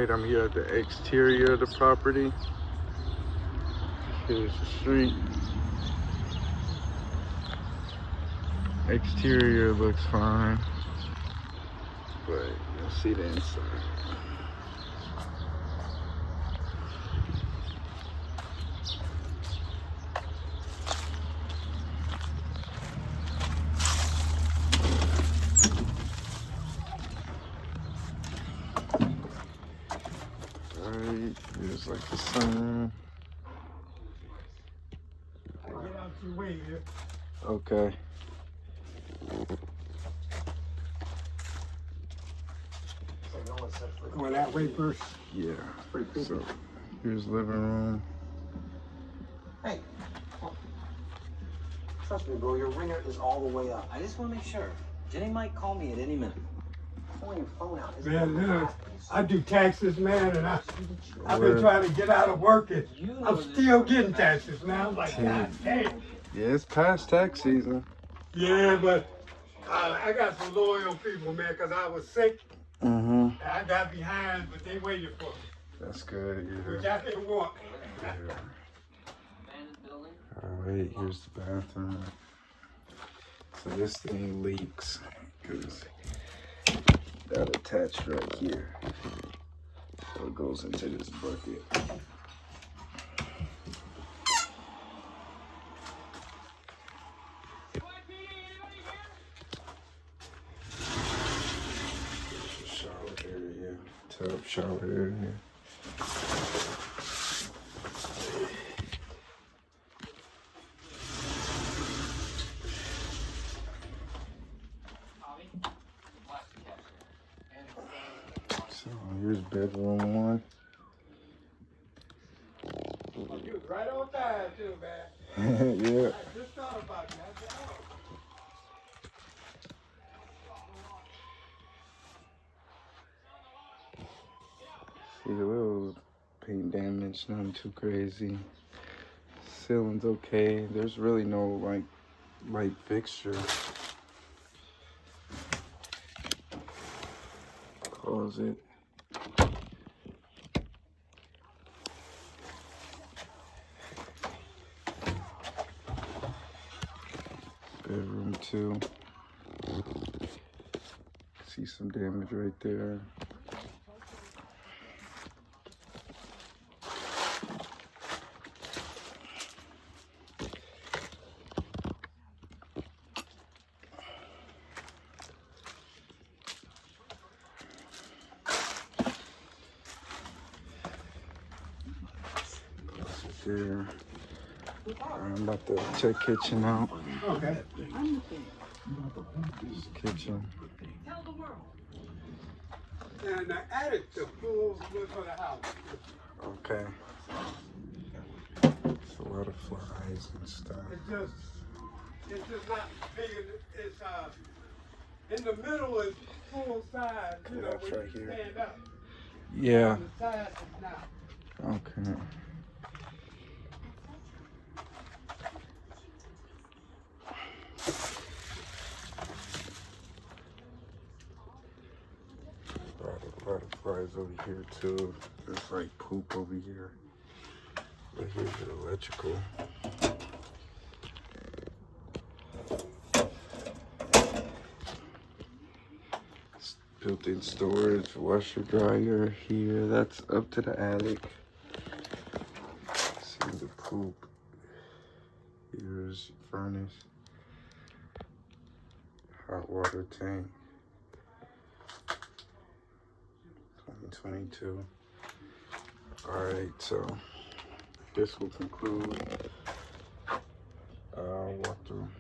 Alright, I'm here at the exterior of the property. Here's the street. Exterior looks fine, but you'll see the inside. Alright, here's like the sun. Get out your way here. Okay. Going that way first. Yeah. So here's living room. Hey, trust me, bro, your ringer is all the way up. I just want to make sure. Jenny might call me at any minute. Pulling your phone out. Man, look, I do taxes, man, and I've been trying to get out of work, and I'm still getting taxes, man. I'm like, God damn. Yeah, it's past tax season. Yeah, but I got some loyal people, man, because I was sick. Mm-hmm. I got behind, but they waited for me. That's good. Which Yeah. I didn't want. Alright, here's the bathroom. So this thing leaks because that attached right here. So it goes into this bucket. Shower area, tub shower area. So here's bedroom one. You was right on time, too, man. Yeah. I just thought about that. I said, oh. See a little paint damage, nothing too crazy. Ceiling's okay. There's really no like light fixture. Closet. Bedroom 2. See some damage right there. There. I'm about to check kitchen out. Okay. This kitchen. And the attic, the full split for the house. Okay. It's a lot of flies and stuff. It's just not big. It's in the middle is full size. You know, That's when right you here. stand up. Yeah. On the side is not. Okay. A lot of flies over here too. There's like poop over here. But here's the electrical. Built-in storage, washer dryer here. That's up to the attic. See the poop. Here's your furnace. Hot water tank. 2022. Alright, so this will conclude our walkthrough.